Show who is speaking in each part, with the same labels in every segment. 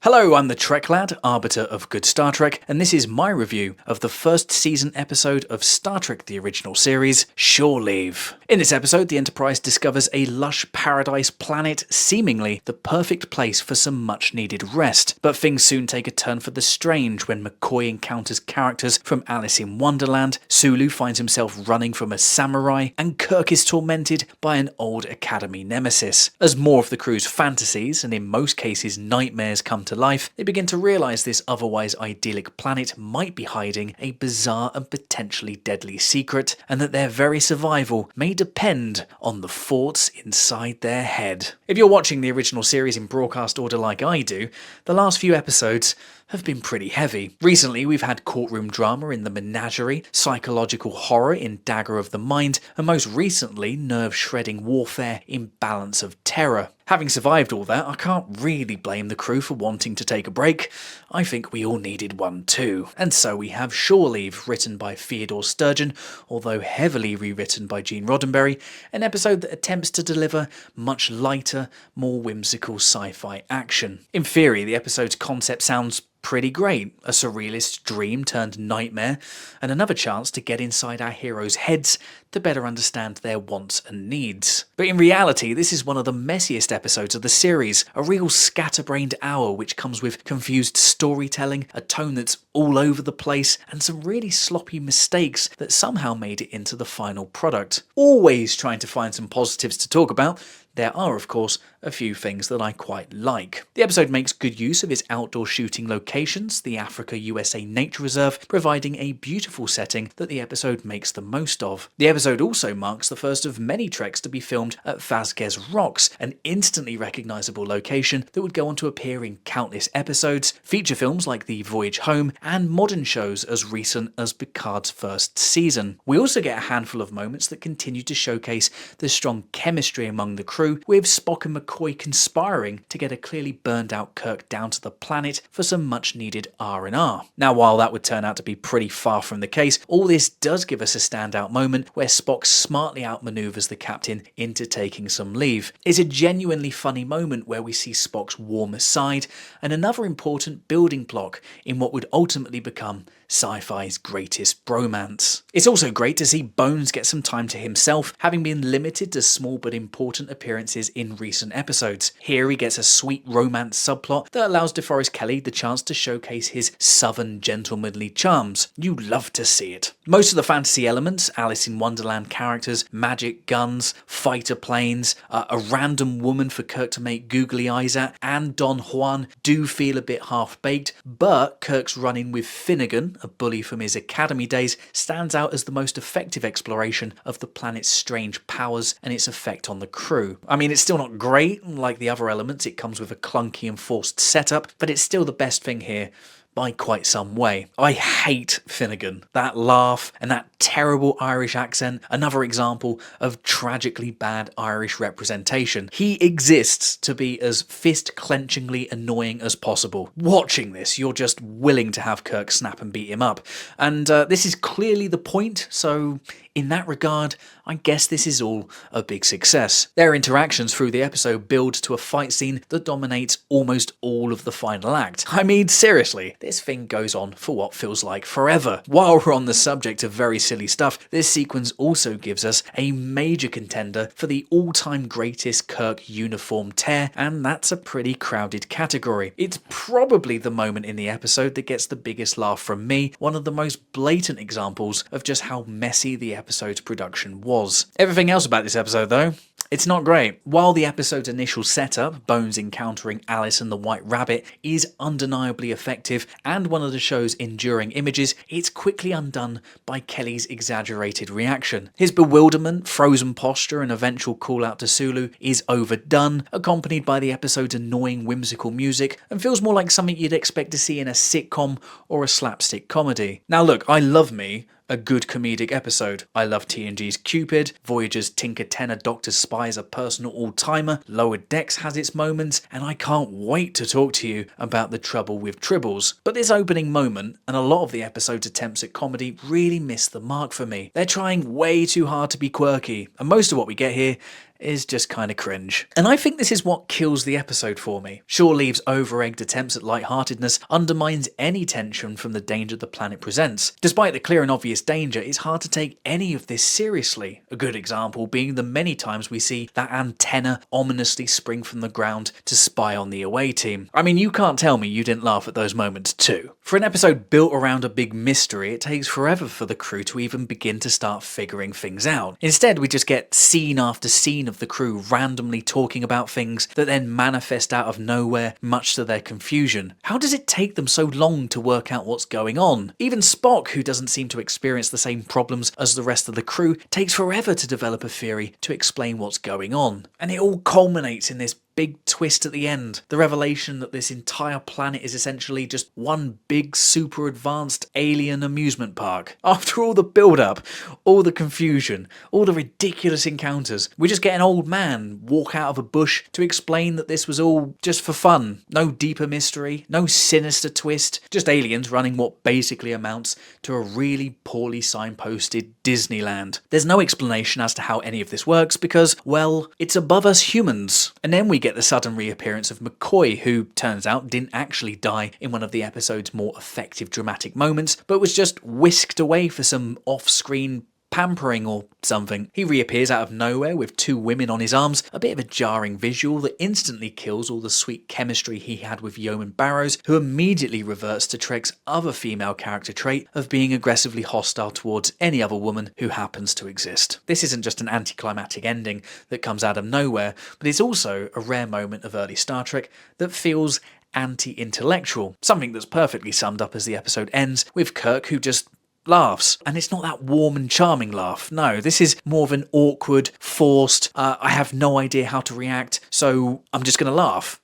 Speaker 1: Hello, I'm the TrekLad, arbiter of good Star Trek, and this is my review of the first season episode of Star Trek the original series, Shore Leave. In this episode, the Enterprise discovers a lush paradise planet, seemingly the perfect place for some much needed rest. But things soon take a turn for the strange when McCoy encounters characters from Alice in Wonderland, Sulu finds himself running from a samurai, and Kirk is tormented by an old Academy nemesis. As more of the crew's fantasies, and in most cases nightmares, come to life, they begin to realise this otherwise idyllic planet might be hiding a bizarre and potentially deadly secret, and that their very survival may depend on the thoughts inside their head. If you're watching the original series in broadcast order like I do, the last few episodes have been pretty heavy. Recently we've had courtroom drama in The Menagerie, psychological horror in Dagger of the Mind, and most recently nerve-shredding warfare in Balance of Terror. Having survived all that, I can't really blame the crew for wanting to take a break. I think we all needed one too. And so we have Shore Leave, written by Theodore Sturgeon, although heavily rewritten by Gene Roddenberry, an episode that attempts to deliver much lighter, more whimsical sci-fi action. In theory, the episode's concept sounds pretty great. A surrealist dream turned nightmare, and another chance to get inside our heroes' heads to better understand their wants and needs. But in reality, this is one of the messiest episodes of the series, a real scatterbrained hour which comes with confused storytelling, a tone that's all over the place, and some really sloppy mistakes that somehow made it into the final product. Always trying to find some positives to talk about, there are, of course, a few things that I quite like. The episode makes good use of its outdoor shooting locations, the Africa USA Nature Reserve, providing a beautiful setting that the episode makes the most of. The episode also marks the first of many treks to be filmed at Vasquez Rocks, an instantly recognisable location that would go on to appear in countless episodes, feature films like The Voyage Home, and modern shows as recent as Picard's first season. We also get a handful of moments that continue to showcase the strong chemistry among the crew, with Spock and McCoy conspiring to get a clearly burned out Kirk down to the planet for some much needed R&R. Now, while that would turn out to be pretty far from the case, all this does give us a standout moment where Spock smartly outmaneuvers the captain into taking some leave. It's a genuinely funny moment where we see Spock's warmer side, and another important building block in what would ultimately become sci-fi's greatest bromance. It's also great to see Bones get some time to himself, having been limited to small but important appearances in recent episodes. Here he gets a sweet romance subplot that allows DeForest Kelley the chance to showcase his southern gentlemanly charms. You love to see it. Most of the fantasy elements, Alice in Wonderland characters, magic guns, fighter planes, a random woman for Kirk to make googly eyes at, and Don Juan do feel a bit half-baked, but Kirk's run-in with Finnegan, a bully from his academy days, stands out as the most effective exploration of the planet's strange powers and its effect on the crew. I mean, it's still not great, like the other elements, it comes with a clunky and forced setup, but it's still the best thing here by quite some way. I hate Finnegan. That laugh and that terrible Irish accent, another example of tragically bad Irish representation. He exists to be as fist-clenchingly annoying as possible. Watching this, you're just willing to have Kirk snap and beat him up. And this is clearly the point, so in that regard, I guess this is all a big success. Their interactions through the episode build to a fight scene that dominates almost all of the final act. I mean, seriously, this thing goes on for what feels like forever. While we're on the subject of very silly stuff, this sequence also gives us a major contender for the all-time greatest Kirk uniform tear, and that's a pretty crowded category. It's probably the moment in the episode that gets the biggest laugh from me, one of the most blatant examples of just how messy the episode's production was. Everything else about this episode, though, it's not great. While the episode's initial setup, Bones encountering Alice and the White Rabbit, is undeniably effective and one of the show's enduring images, it's quickly undone by Kelly's exaggerated reaction. His bewilderment, frozen posture, and eventual call out to Sulu is overdone, accompanied by the episode's annoying whimsical music, and feels more like something you'd expect to see in a sitcom or a slapstick comedy. Now look, I love me a good comedic episode. I love TNG's Cupid, Voyager's Tinker Tenor Doctor Spy is a personal all-timer, Lower Decks has its moments, and I can't wait to talk to you about The Trouble with Tribbles. But this opening moment, and a lot of the episode's attempts at comedy, really miss the mark for me. They're trying way too hard to be quirky, and most of what we get here is just kind of cringe. And I think this is what kills the episode for me. Shore Leave's over-egged attempts at lightheartedness undermines any tension from the danger the planet presents. Despite the clear and obvious danger, it's hard to take any of this seriously. A good example being the many times we see that antenna ominously spring from the ground to spy on the away team. I mean, you can't tell me you didn't laugh at those moments too. For an episode built around a big mystery, it takes forever for the crew to even begin to start figuring things out. Instead, we just get scene after scene of the crew randomly talking about things that then manifest out of nowhere, much to their confusion. How does it take them so long to work out what's going on? Even Spock, who doesn't seem to experience the same problems as the rest of the crew, takes forever to develop a theory to explain what's going on. And it all culminates in this big twist at the end. The revelation that this entire planet is essentially just one big super advanced alien amusement park. After all the build-up, all the confusion, all the ridiculous encounters, we just get an old man walk out of a bush to explain that this was all just for fun. No deeper mystery, no sinister twist, just aliens running what basically amounts to a really poorly signposted Disneyland. There's no explanation as to how any of this works because, well, it's above us humans. And then we get the sudden reappearance of McCoy, who turns out didn't actually die in one of the episode's more effective dramatic moments, but was just whisked away for some off-screen pampering or something. He reappears out of nowhere with two women on his arms, a bit of a jarring visual that instantly kills all the sweet chemistry he had with Yeoman Barrows, who immediately reverts to Trek's other female character trait of being aggressively hostile towards any other woman who happens to exist. This isn't just an anticlimactic ending that comes out of nowhere, but it's also a rare moment of early Star Trek that feels anti-intellectual, something that's perfectly summed up as the episode ends with Kirk who just laughs. And it's not that warm and charming laugh. No, this is more of an awkward, forced, I have no idea how to react, so I'm just gonna laugh.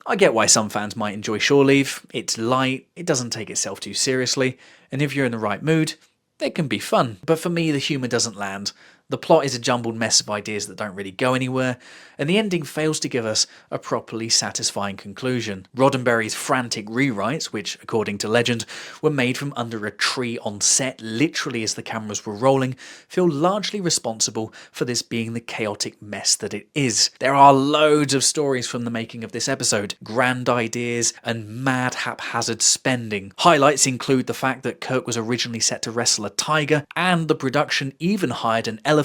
Speaker 1: I get why some fans might enjoy Shore Leave. It's light, it doesn't take itself too seriously, and if you're in the right mood, it can be fun. But for me, the humour doesn't land. The plot is a jumbled mess of ideas that don't really go anywhere, and the ending fails to give us a properly satisfying conclusion. Roddenberry's frantic rewrites, which, according to legend, were made from under a tree on set literally as the cameras were rolling, feel largely responsible for this being the chaotic mess that it is. There are loads of stories from the making of this episode, grand ideas and mad haphazard spending. Highlights include the fact that Kirk was originally set to wrestle a tiger, and the production even hired an elephant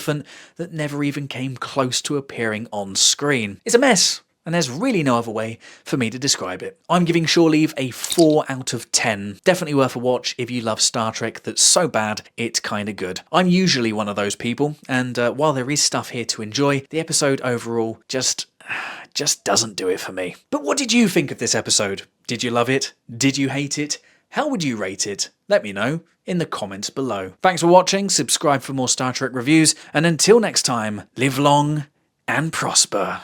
Speaker 1: that never even came close to appearing on screen. It's a mess, and there's really no other way for me to describe it. I'm giving Shore Leave a 4 out of 10. Definitely worth a watch if you love Star Trek that's so bad it's kinda good. I'm usually one of those people, and while there is stuff here to enjoy, the episode overall just doesn't do it for me. But what did you think of this episode? Did you love it? Did you hate it? How would you rate it? Let me know in the comments below. Thanks for watching, subscribe for more Star Trek reviews, and until next time, live long and prosper.